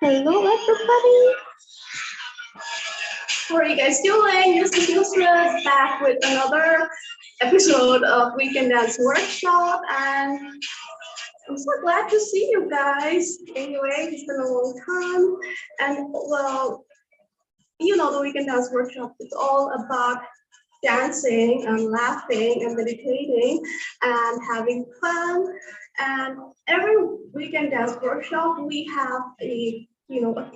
Hello, everybody. How are you guys doing? This is Nusrat back with another episode of Weekend Dance Workshop, and I'm so glad to see you guys. Anyway, it's been a long time, and well, you know, the Weekend Dance Workshop is all about dancing and laughing and meditating and having fun. And every Weekend Dance Workshop, we have a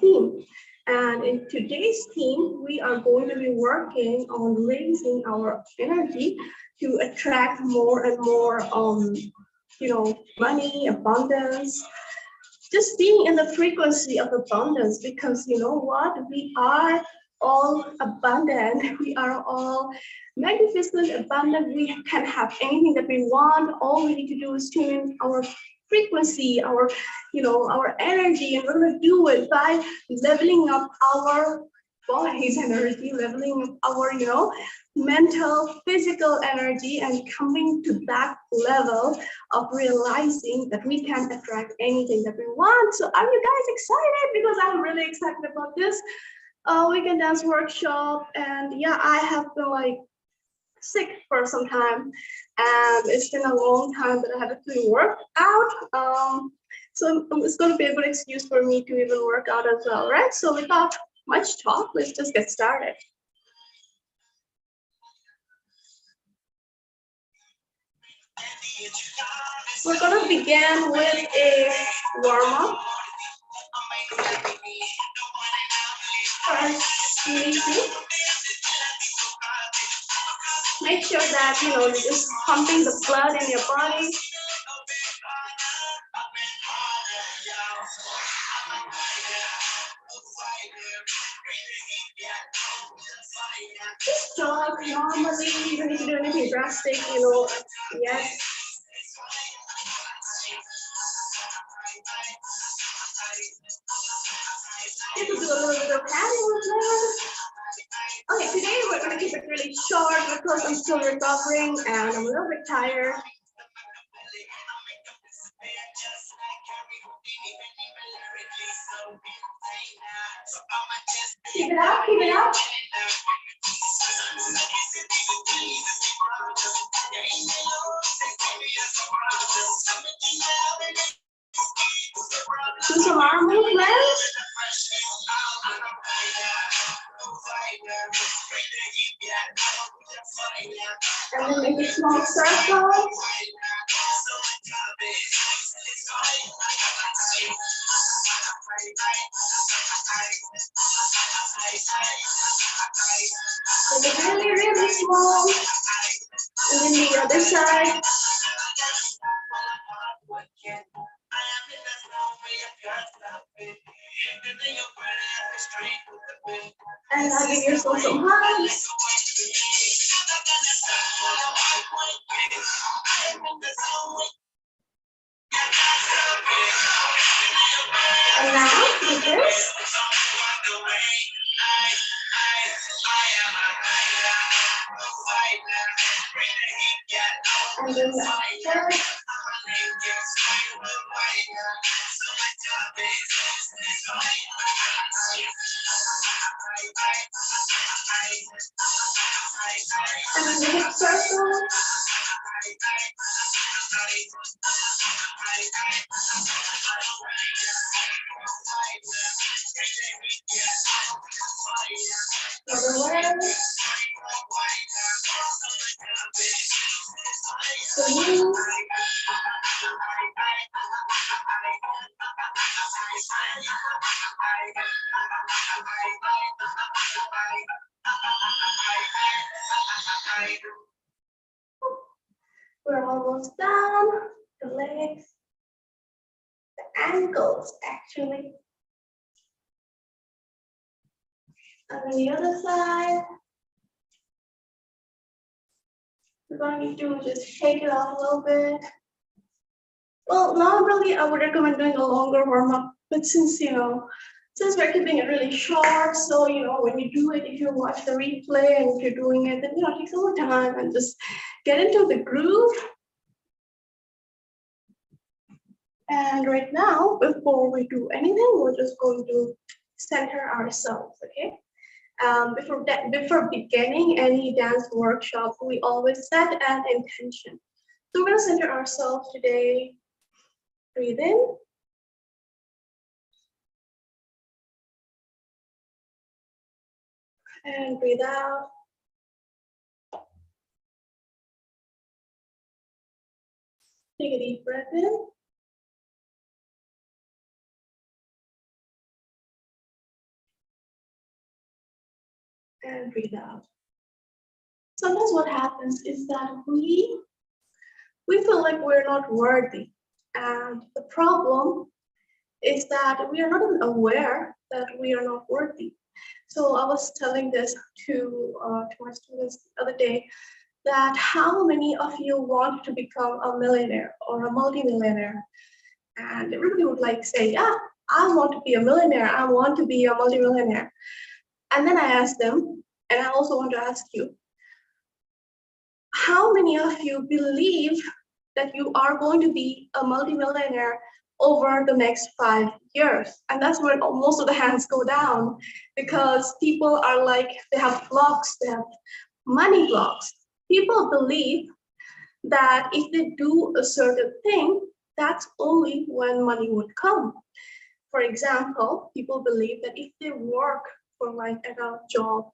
theme. And in today's theme, we are going to be working on raising our energy to attract more and more, money, abundance, just being in the frequency of abundance, because you know what, we are all abundant, we are all magnificent, abundant, we can have anything that we want. All we need to do is tune in our frequency, our energy, and we're going to do it by leveling up our body's energy, leveling up our mental, physical energy, and coming to that level of realizing that we can attract anything that we want. So are you guys excited? Because I'm really excited about this Weekend Dance Workshop. And yeah, I have been sick for some time, and it's been a long time that I haven't really worked out. So it's going to be a good excuse for me to even work out as well, right? So without much talk, let's just get started. We're going to begin with a warm-up. First, make sure that you're just pumping the blood in your body. Just jog normally. You don't need to do anything drastic, yes. You can do a little bit of padding there. Okay, today we're going to keep it really short because I'm still recovering and I'm a little bit tired. Keep it up, keep it up. Do some arm movements. And then make a small circle. And then really, really small. And then the other side. And now give yourself some hugs. And now with this. And then the third. And then the hip circle. Other way. So you. We're almost done. The legs, the ankles actually. And then the other side. We're going to just shake it off a little bit. Well, normally I would recommend doing a longer warm-up, but since Since we're keeping it really short, so when you do it, if you watch the replay and if you're doing it, then take some more time and just get into the groove. And right now, before we do anything, we're just going to center ourselves, okay? Before beginning any dance workshop, we always set an intention. So we're going to center ourselves today. Breathe in. And breathe out. Take a deep breath in. And breathe out. Sometimes what happens is that we feel like we're not worthy. And the problem is that we are not even aware that we are not worthy. So I was telling this to my students the other day, that how many of you want to become a millionaire or a multimillionaire? And everybody would like say, yeah, I want to be a millionaire. I want to be a multimillionaire. And then I asked them, and I also want to ask you, how many of you believe that you are going to be a multimillionaire over the next 5 years? And that's where most of the hands go down, because people are like, they have blocks, they have money blocks. People believe that if they do a certain thing, that's only when money would come. For example, people believe that if they work for like at a job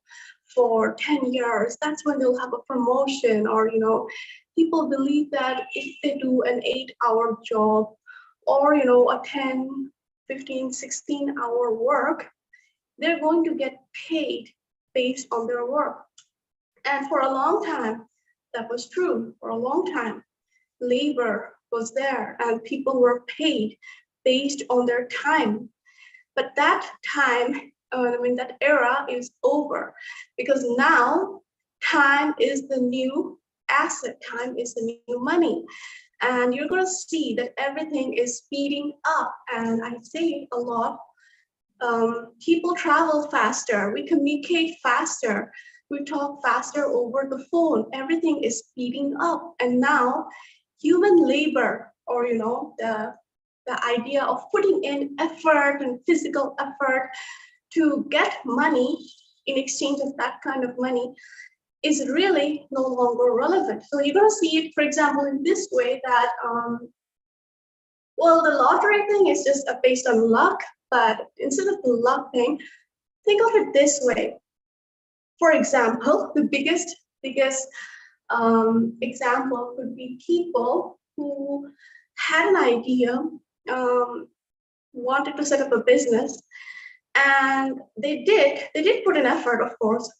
for 10 years, that's when they'll have a promotion. Or, people believe that if they do an 8-hour job or, a 10, 15, 16-hour work, they're going to get paid based on their work. And for a long time, that was true. For a long time, labor was there and people were paid based on their time. But that time, that era is over, because now time is the new asset, time is the new money. And you're going to see that everything is speeding up. And I say it a lot. People travel faster, we communicate faster, we talk faster over the phone. Everything is speeding up. And now human labor, or the idea of putting in effort and physical effort to get money in exchange of that kind of money, is really no longer relevant. So you're going to see it, for example, in this way that, well, the lottery thing is just based on luck, but instead of the luck thing, think of it this way. For example, the biggest example could be people who had an idea, wanted to set up a business, and they did put an effort, of course.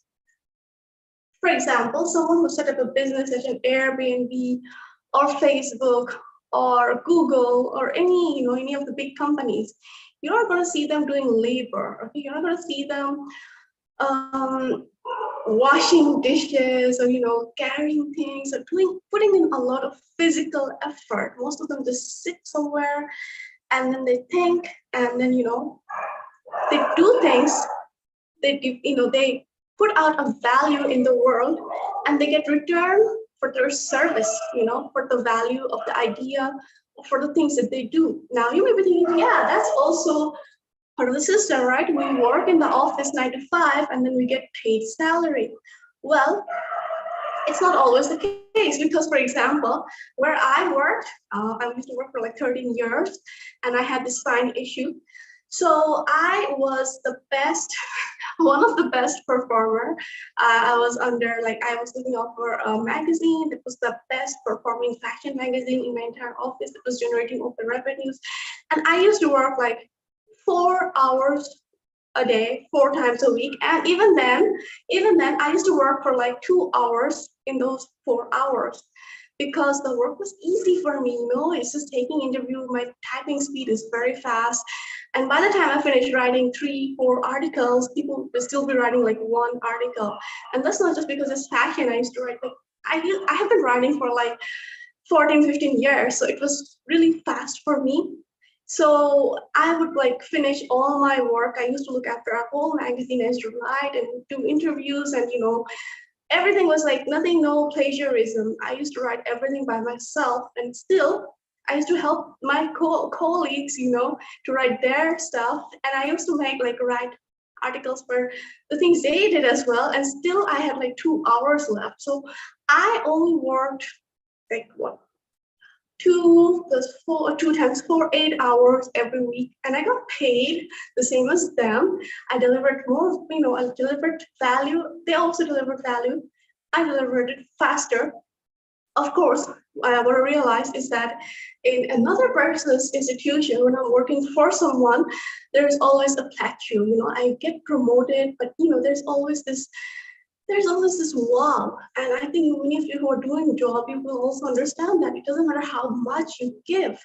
For example, someone who set up a business such as Airbnb or Facebook or Google or any of the big companies, you're not going to see them doing labor. Okay, you're not going to see them washing dishes or carrying things or putting in a lot of physical effort. Most of them just sit somewhere and then they think, and then they do things. They put out a value in the world, and they get return for their service, for the value of the idea, for the things that they do. Now you may be thinking, yeah, that's also part of the system, right? We work in the office 9 to 5 and then we get paid salary. Well, it's not always the case, because, for example, where I worked, I used to work for like 13 years, and I had this spine issue. So I was the best, one of the best performer. I was looking out for a magazine that was the best performing fashion magazine in my entire office. That was generating open revenues. And I used to work like 4 hours a day, 4 times a week. And even then, I used to work for like 2 hours in those 4 hours, because the work was easy for me. It's just taking interview. My typing speed is very fast. And by the time I finish writing 3-4 articles, people will still be writing like 1 article. And that's not just because it's fashion. I used to write I have been writing for like 14, 15 years. So it was really fast for me. So I would like finish all my work. I used to look after a whole magazine. I used to write and do interviews, and everything was like nothing, no plagiarism. I used to write everything by myself, and still I used to help my colleagues, to write their stuff. And I used to write articles for the things they did as well. And still I had like 2 hours left. So I only worked like what, 2 times 4, 8 hours every week, and I got paid the same as them. I delivered more, I delivered value. They also delivered value. I delivered it faster. Of course, what I realized is that in another person's institution, when I'm working for someone, there's always a plateau. I get promoted, but there's always this wall. And I think many of you who are doing the job, you will also understand that it doesn't matter how much you give.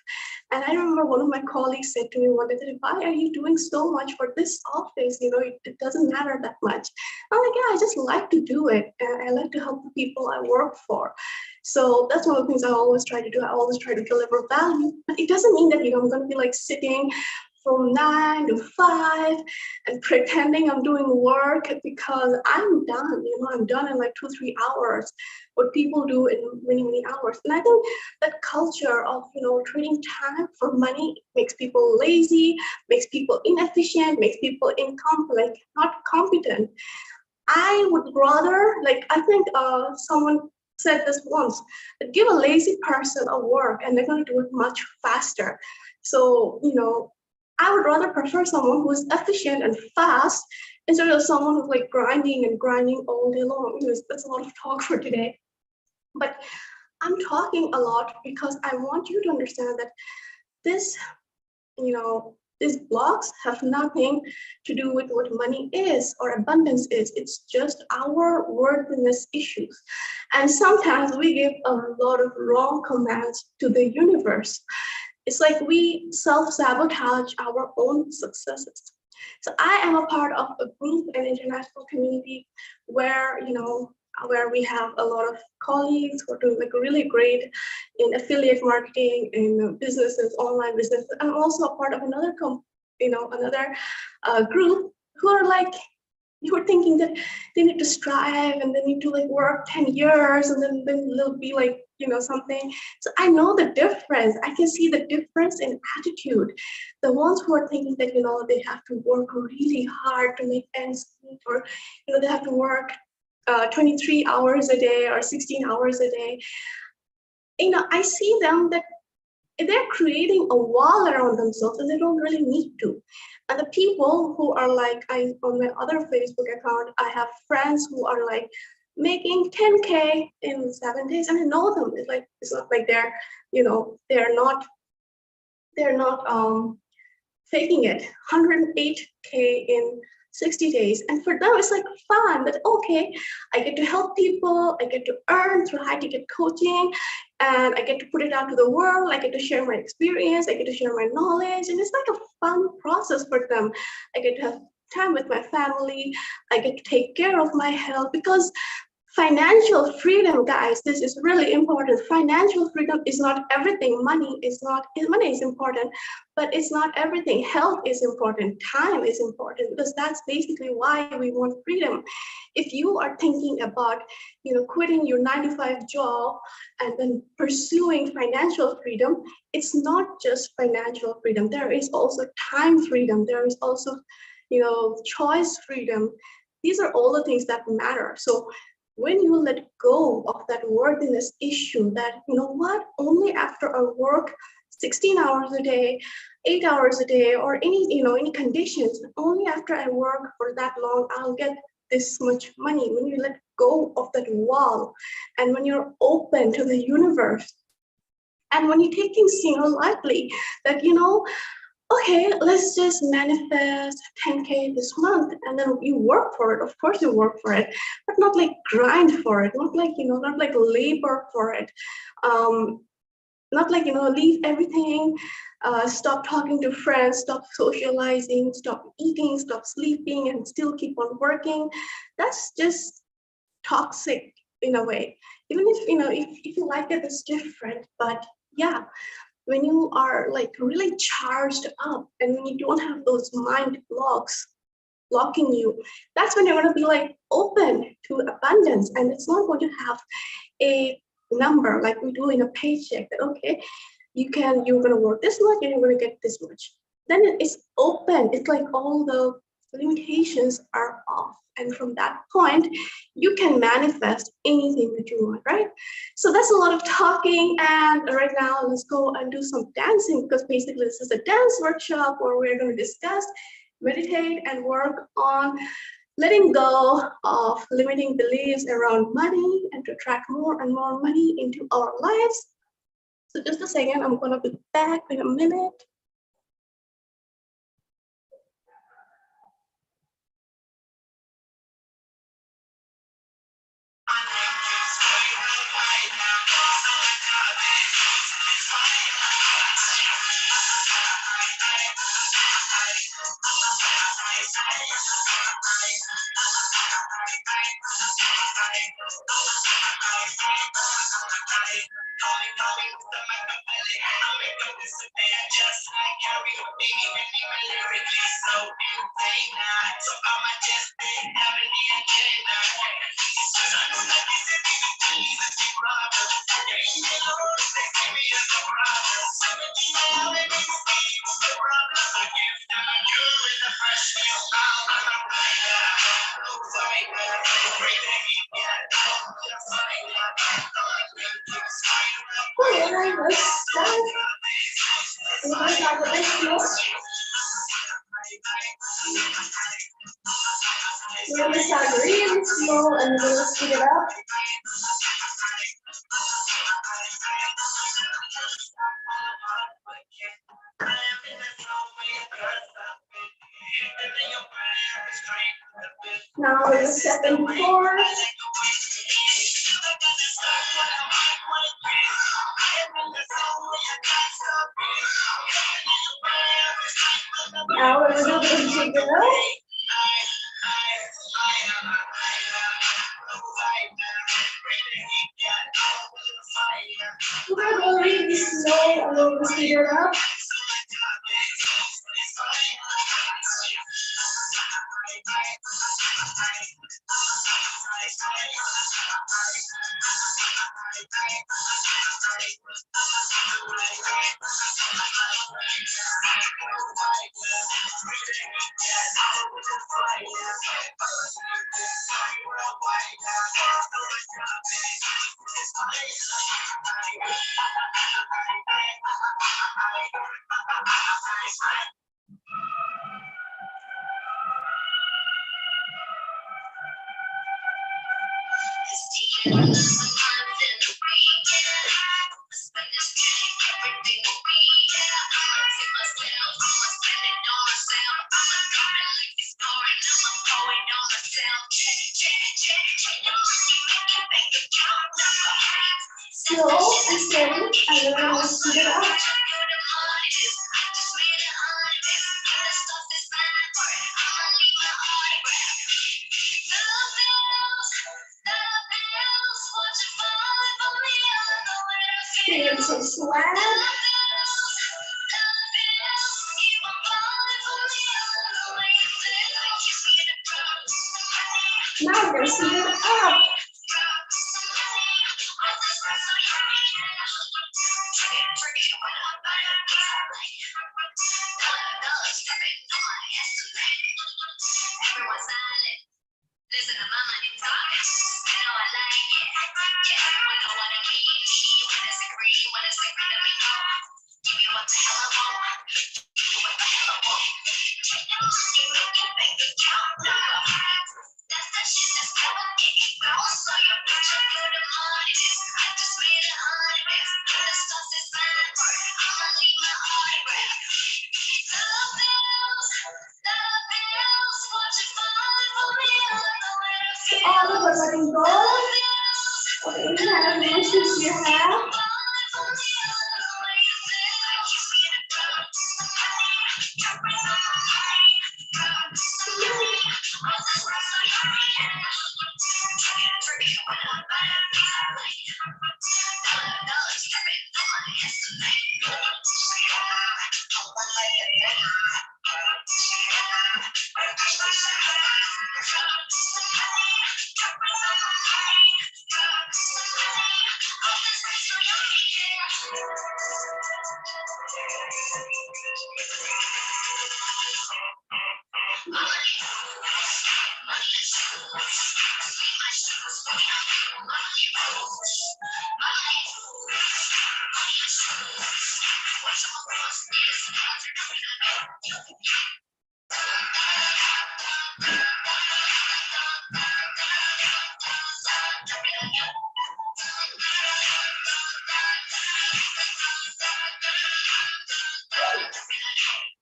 And I remember one of my colleagues said to me one day, why are you doing so much for this office? It doesn't matter that much. I'm like, yeah, I just like to do it. And I like to help the people I work for. So that's one of the things I always try to do. I always try to deliver value. But it doesn't mean that, I'm going to be like sitting from 9 to 5 and pretending I'm doing work, because I'm done. I'm done in like 2, 3 hours. What people do in many, many hours. And I think that culture of, trading time for money makes people lazy, makes people inefficient, makes people not competent. I would rather, I think someone said this once, that give a lazy person a work and they're going to do it much faster. So, I would rather prefer someone who's efficient and fast instead of someone who's like grinding and grinding all day long. That's a lot of talk for today. But I'm talking a lot because I want you to understand that this, these blocks have nothing to do with what money is or abundance is. It's just our worthiness issues. And sometimes we give a lot of wrong commands to the universe. It's like we self-sabotage our own successes. So I am a part of a group and international community where, where we have a lot of colleagues who are doing like really great in affiliate marketing, in businesses, online businesses. I'm also a part of another group who are like, you were thinking that they need to strive and they need to like work 10 years and then they'll be like, something. So I know the difference. I can see the difference in attitude. The ones who are thinking that, they have to work really hard to make ends meet, or, they have to work 23 hours a day or 16 hours a day. I see them that they're creating a wall around themselves and they don't really need to. And the people who are like, on my other Facebook account, I have friends who are like making 10K in 7 days, and I know them. It's not like they're not faking it. 108K in 60 days. And for them, it's like fun that, okay, I get to help people, I get to earn through high ticket coaching, and I get to put it out to the world, I get to share my experience, I get to share my knowledge, and it's like a fun process for them. I get to have time with my family, I get to take care of my health, because financial freedom, guys, this is really important. Financial freedom is not everything. Money is important, but it's not everything. Health is important. Time is important, because that's basically why we want freedom. If you are thinking about, quitting your 9 to 5 job and then pursuing financial freedom, it's not just financial freedom. There is also time freedom. There is also, choice freedom. These are all the things that matter. So when you let go of that worthiness issue, that, only after I work 16 hours a day, 8 hours a day, or any conditions, only after I work for that long, I'll get this much money. When you let go of that wall, and when you're open to the universe, and when you take things, lightly, that, okay, let's just manifest 10K this month, and then you work for it. Of course you work for it, but not like grind for it, not like labor for it. Not like, leave everything, stop talking to friends, stop socializing, stop eating, stop sleeping, and still keep on working. That's just toxic in a way. Even if, if you like it, it's different, but yeah. when you are like really charged up and when you don't have those mind blocks blocking you, that's when you're going to be like open to abundance. And it's not going to have a number like we do in a paycheck that, okay, you're going to work this much and you're going to get this much. Then it's open. It's like all the limitations are off. And from that point, you can manifest anything that you want, right? So that's a lot of talking. And right now, let's go and do some dancing, because basically this is a dance workshop where we're going to discuss, meditate, and work on letting go of limiting beliefs around money and to attract more and more money into our lives. So just a second, I'm going to be back in a minute. We're going to start really slow and we'll speed it up. Now we're stepping forward. Now we're going to do the jiggle. We're going really slow and we'll speed it up. Slow and steady, and then we'll speed it up. Feel some swag. Now we're going to speed it up. All of us letting go of any kind of emotions you have.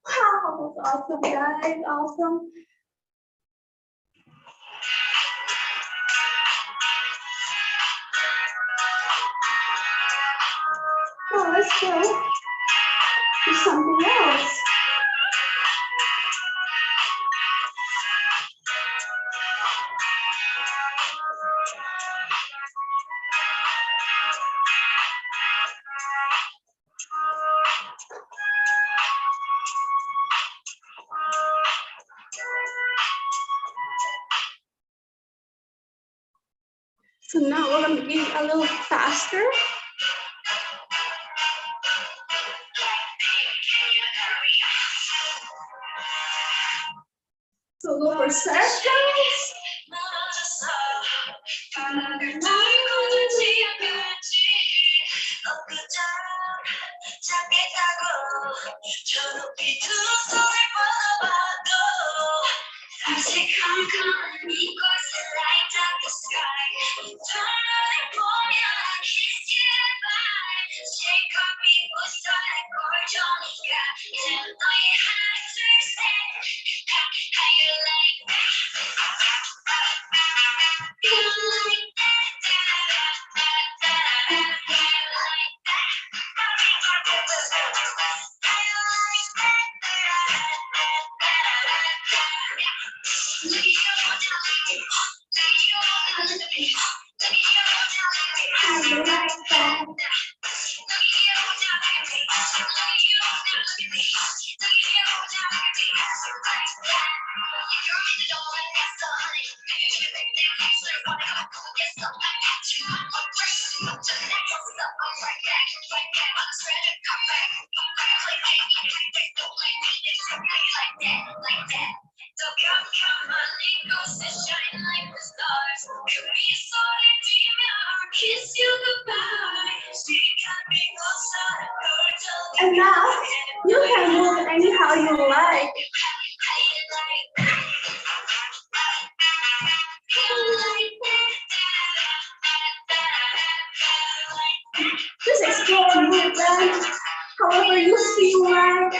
Wow, awesome, guys, awesome. Now let's go to something else. So now we're going to be a little faster. So go for circles. And now you can move anyhow you like. Just explore movement however you feel like.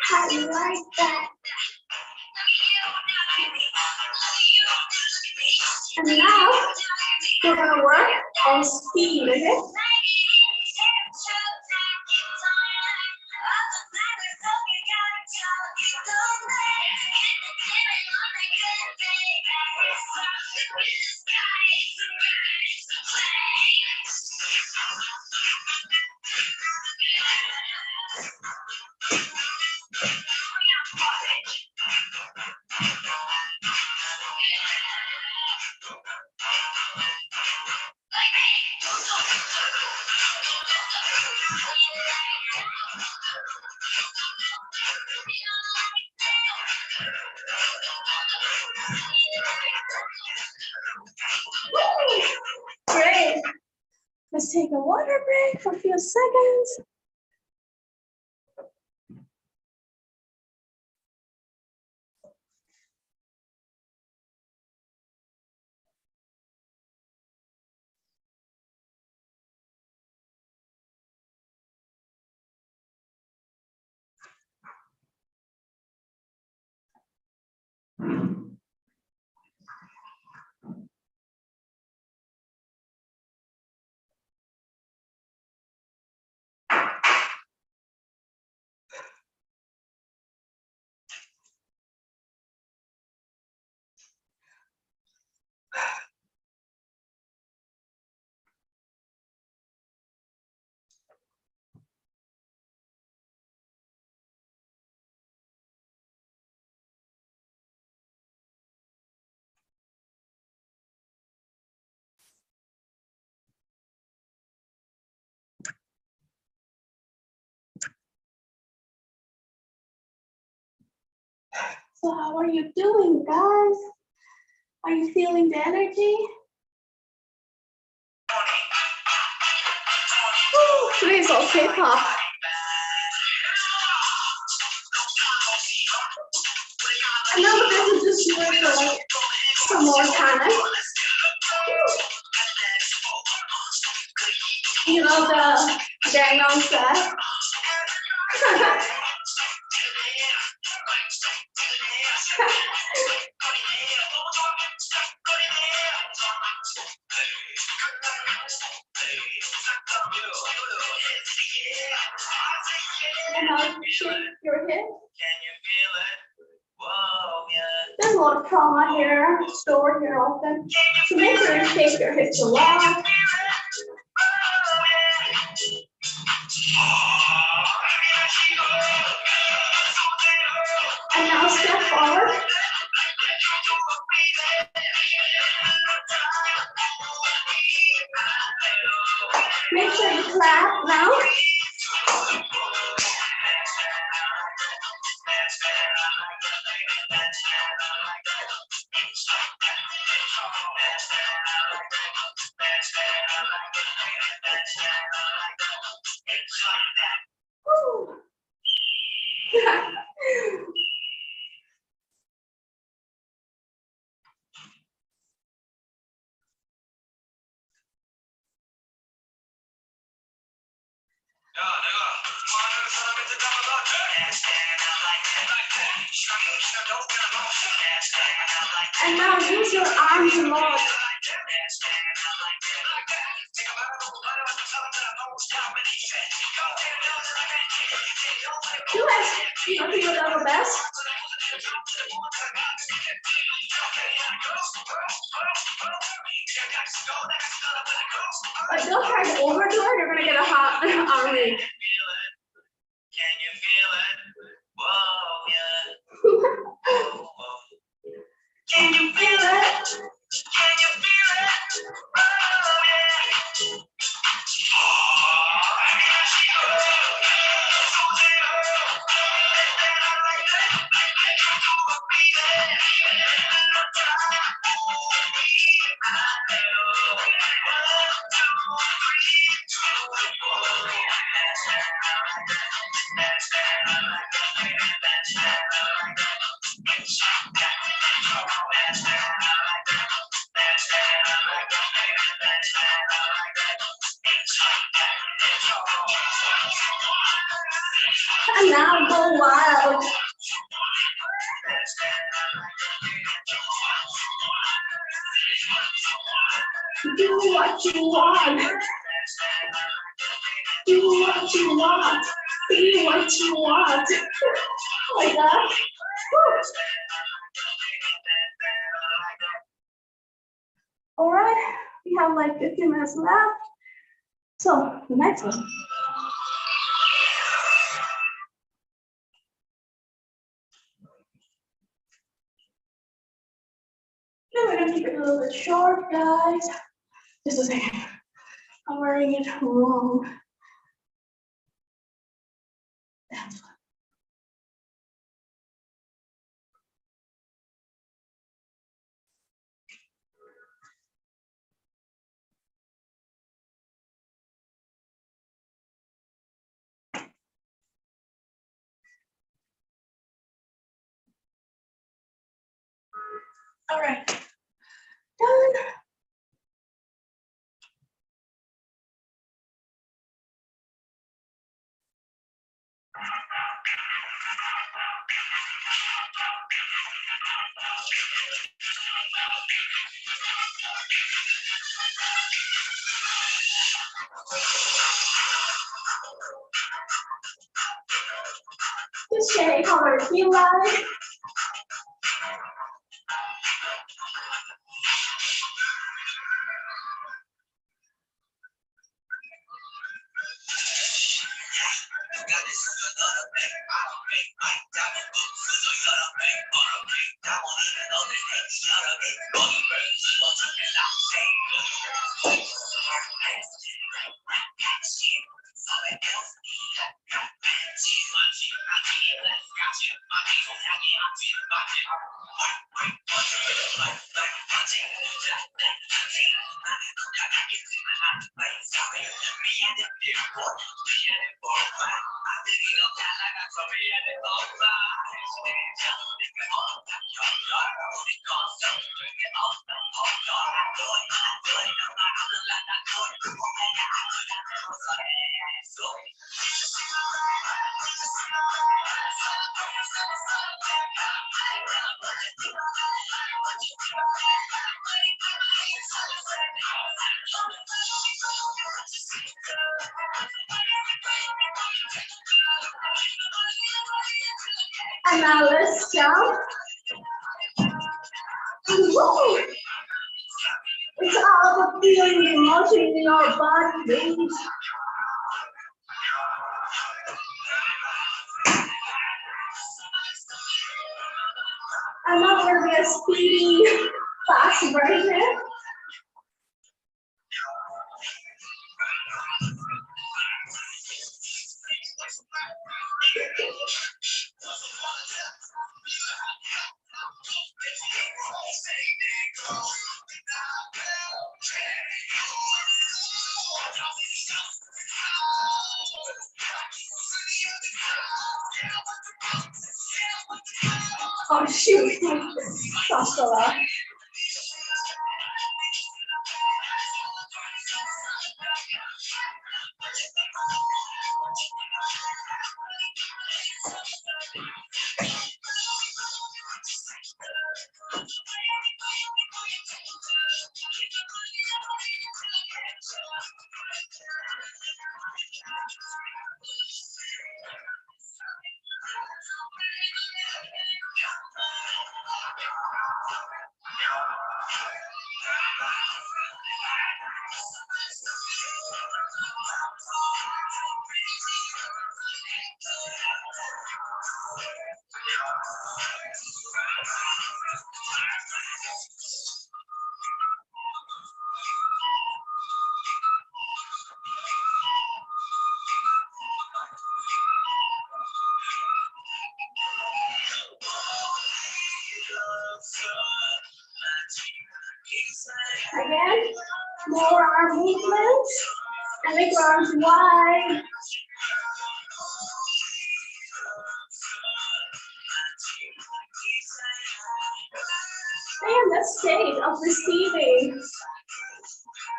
How you like that? And now we're gonna work on speed, okay? Great. Let's take a water break for a few seconds. So how are you doing, guys? Are you feeling the energy? Woo, today's all K-pop. And now we're going to just do it for like some more time. You know the Gangnam Style? And now shake your hip. There's a lot of trauma here, stored here often. So make sure you shake your hips a lot. And now step forward. Make sure you clap now. Woo. And now use your arms a lot. Do it your level best. But don't try to overdo it, you're gonna get a hot army. Can you feel it? Whoa, yeah. Can you feel it? Can you feel it? Whoa, yeah. And now go wild. Do what you want. Do what you want. Be what you want. Like that. All right, we have like 15 minutes left. So the next one. Then we're gonna keep it a little bit short, guys. Just a second. I'm wearing it wrong. That's one. All right. Done. Just shake how it feel like. And now let's jump. Woo! It's all about feeling the emotion in your body, baby. And now we're going to be a speedy, fast version. Oh shoot, lost a lot. Again, more arm movements, and make your arms wide. Stay in the state of receiving.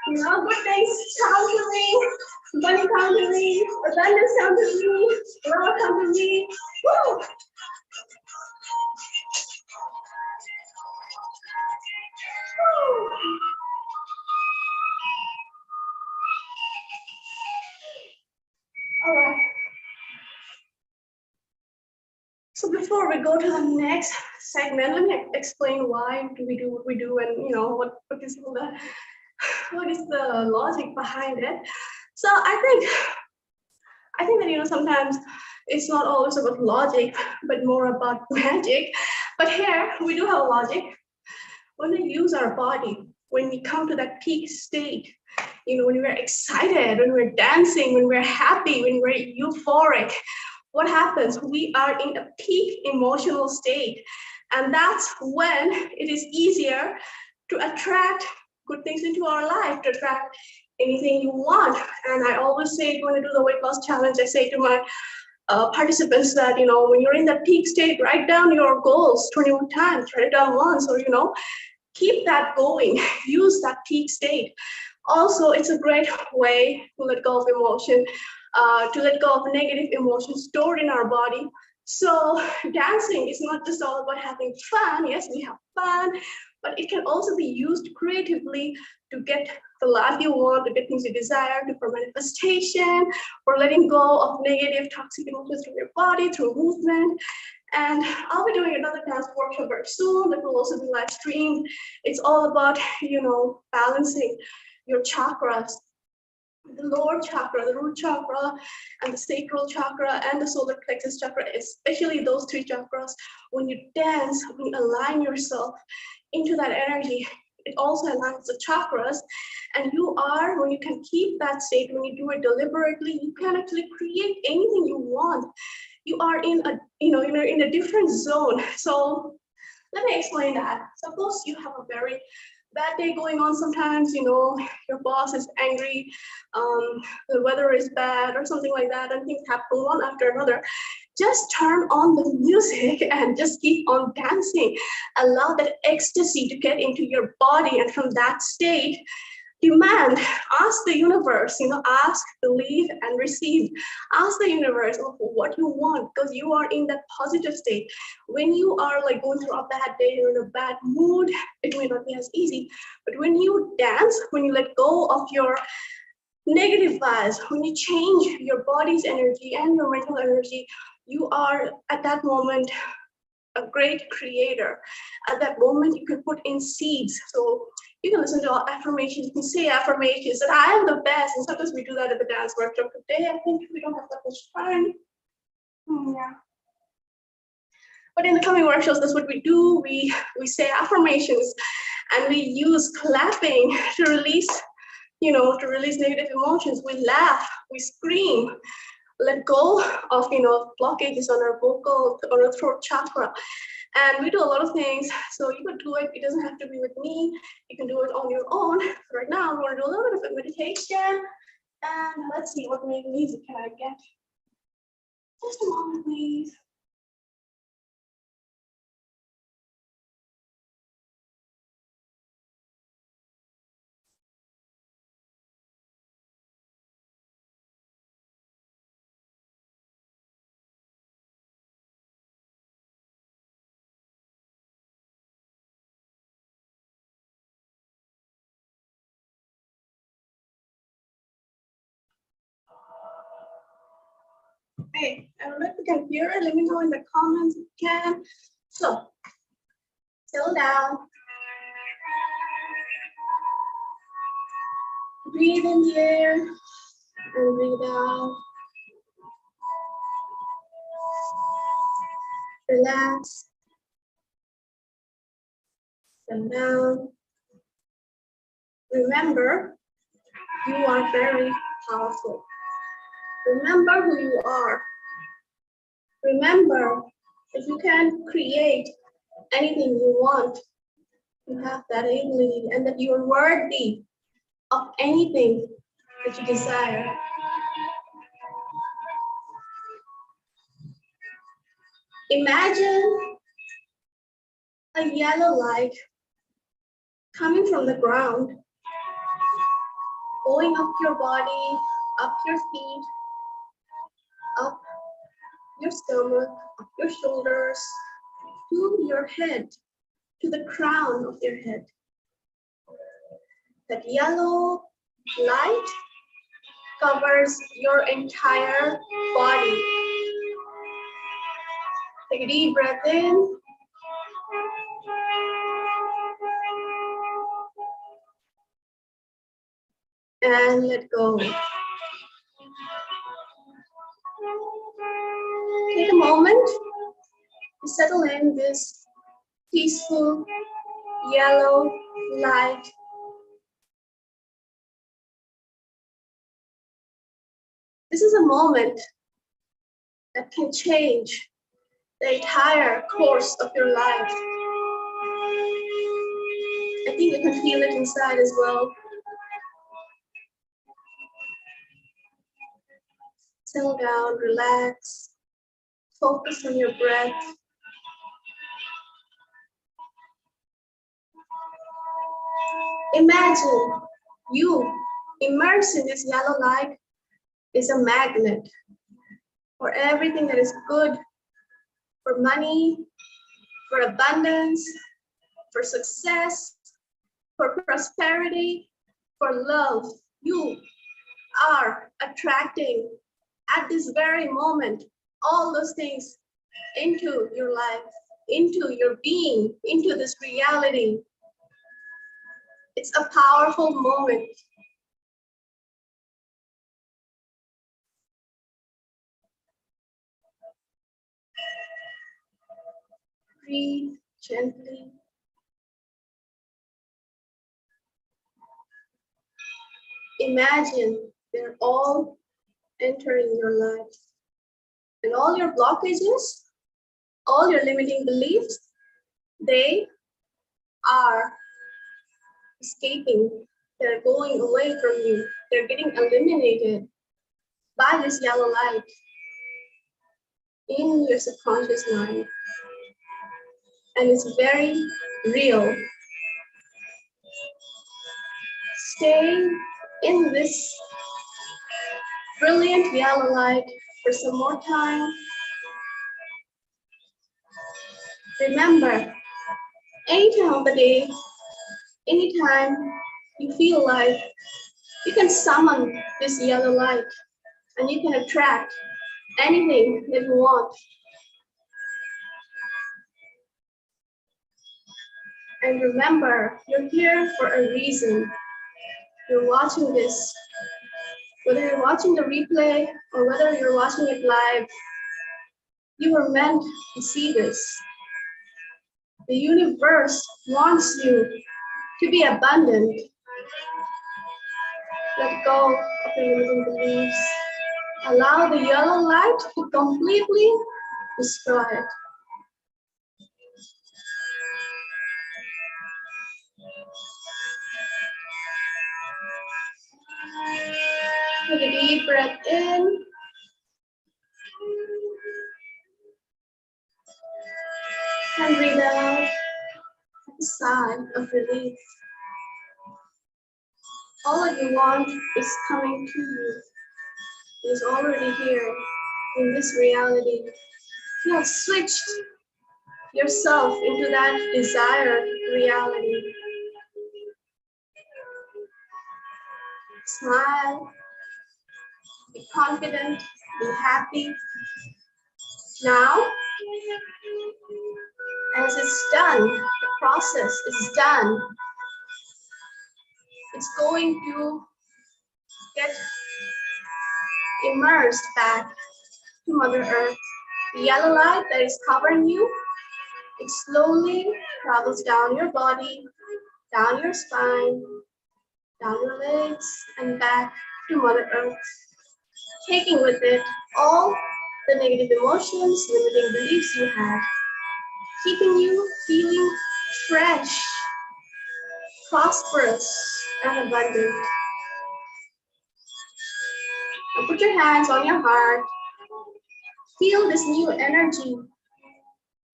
You know, good things come to me, money come to me, abundance come to me, love come to me. Woo! All right. So before we go to the next segment, let me explain why do we do what we do, and you know what is the logic behind it. So I think that sometimes it's not always about logic, but more about magic. But here we do have logic. When we use our body, when we come to that peak state, when we're excited, when we're dancing, when we're happy, when we're euphoric, what happens? We are in a peak emotional state. And that's when it is easier to attract good things into our life, to attract anything you want. And I always say, when I do the weight loss challenge, I say to my participants that, when you're in that peak state, write down your goals 21 times, write it down once, or, keep that going, use that peak state. Also, it's a great way to let go of emotion, to let go of negative emotions stored in our body. So dancing is not just all about having fun. Yes, we have fun, but it can also be used creatively to get the life you want, to get things you desire, for manifestation, for letting go of negative, toxic emotions from your body through movement. And I'll be doing another dance workshop very soon that will also be live streamed. It's all about, balancing your chakras, the lower chakra, the root chakra, and the sacral chakra, and the solar plexus chakra, especially those three chakras. When you dance, when you align yourself into that energy, it also aligns the chakras. And when you can keep that state, when you do it deliberately, you can actually create anything you want. You are in a different zone. So let me explain that. Suppose you have a very bad day going on sometimes, you know, your boss is angry, the weather is bad or something like that, and things happen one after another. Just turn on the music and just keep on dancing. Allow that ecstasy to get into your body, and from that state, demand, ask the universe, you know, ask, believe, and receive. Ask the universe of what you want, because you are in that positive state. When you are like going through a bad day, you're in a bad mood, it may not be as easy. But when you dance, when you let go of your negative vibes, when you change your body's energy and your mental energy, you are at that moment a great creator. At that moment, you can put in seeds. So you can listen to our affirmations, you can say affirmations that I am the best. And sometimes we do that at the dance workshop. Today, I think we don't have that much time. Yeah. But in the coming workshops, that's what we do. We say affirmations and we use clapping to release, you know, to release negative emotions. We laugh, we scream, let go of, you know, blockages on our vocal or our throat chakra. And we do a lot of things. So you could do it. It doesn't have to be with me. You can do it on your own. Right now, we're going to do a little bit of a meditation. And let's see, what music can I get? Just a moment, please. Hey, I don't know if you can hear it. Let me know in the comments if you can. So, settle down. Breathe in the air and breathe out. Relax. Settle down. Remember, you are very powerful. Remember who you are. Remember that you can create anything you want. You have that ability, and that you are worthy of anything that you desire. Imagine a yellow light coming from the ground, going up your body, up your feet, up your stomach, up your shoulders, to your head, to the crown of your head. That yellow light covers your entire body. Take a deep breath in. And let go. Take a moment to settle in this peaceful yellow light. This is a moment that can change the entire course of your life. I think you can feel it inside as well. Settle down, relax, focus on your breath. Imagine you immersed in this yellow light is a magnet for everything that is good, for money, for abundance, for success, for prosperity, for love. You are attracting at this very moment all those things into your life, into your being, into this reality. It's a powerful moment. Breathe gently. Imagine they're all entering your life. And all your blockages, all your limiting beliefs, they are escaping. They're going away from you. They're getting eliminated by this yellow light in your subconscious mind. And it's very real. Stay in this brilliant yellow light for some more time. Remember, any time of the day, anytime you feel like, you can summon this yellow light and you can attract anything that you want. And remember, you're here for a reason. You're watching this, whether you're watching the replay or whether you're watching it live, you were meant to see this. The universe wants you to be abundant. Let go of your limiting beliefs. Allow the yellow light to completely destroy it. Take a deep breath in. And breathe out a sigh of relief. All that you want is coming to you. It is already here in this reality. You have switched yourself into that desired reality. Smile, be confident, be happy. Now, as it's done, the process is done. It's going to get immersed back to Mother Earth. The yellow light that is covering you, it slowly travels down your body, down your spine, down your legs, and back to Mother Earth, taking with it all the negative emotions, limiting beliefs you had, keeping you feeling fresh, prosperous, and abundant. Now put your hands on your heart. Feel this new energy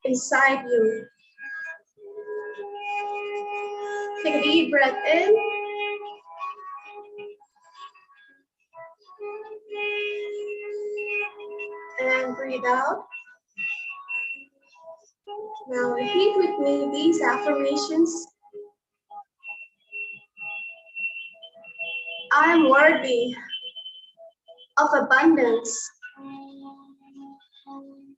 inside you. Take a deep breath in. And breathe out. Now repeat with me these affirmations. I am worthy of abundance.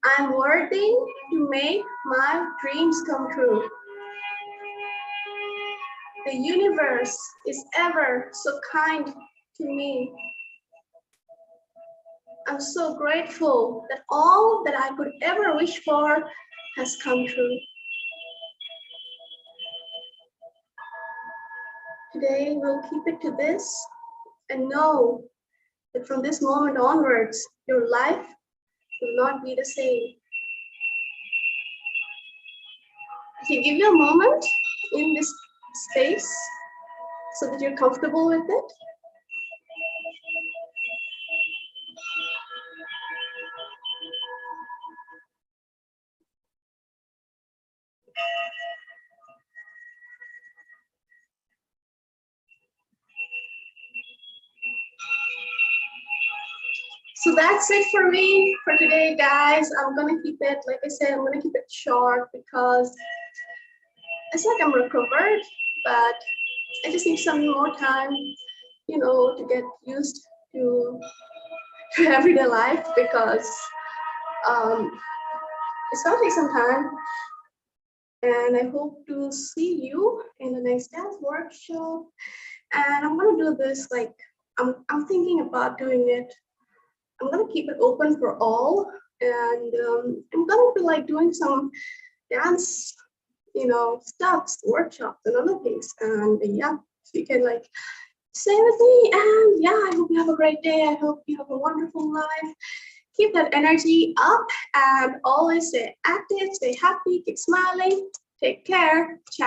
I am worthy to make my dreams come true. The universe is ever so kind to me. I'm so grateful that all that I could ever wish for has come true. Today, we'll keep it to this and know that from this moment onwards, your life will not be the same. If you give you a moment in this space so that you're comfortable with it. So that's it for me for today, guys. I'm gonna keep it, like I said, I'm gonna keep it short because it's like I'm recovered, but I just need some more time, you know, to get used to everyday life because it's gonna take some time. And I hope to see you in the next dance workshop. And I'm gonna do this like I'm thinking about doing it. I'm gonna keep it open for all, and I'm gonna be like doing some dance, you know, stuffs, workshops, and other things. And yeah, so you can like stay with me. And yeah, I hope you have a great day. I hope you have a wonderful life. Keep that energy up and always stay active, stay happy, keep smiling. Take care. Ciao.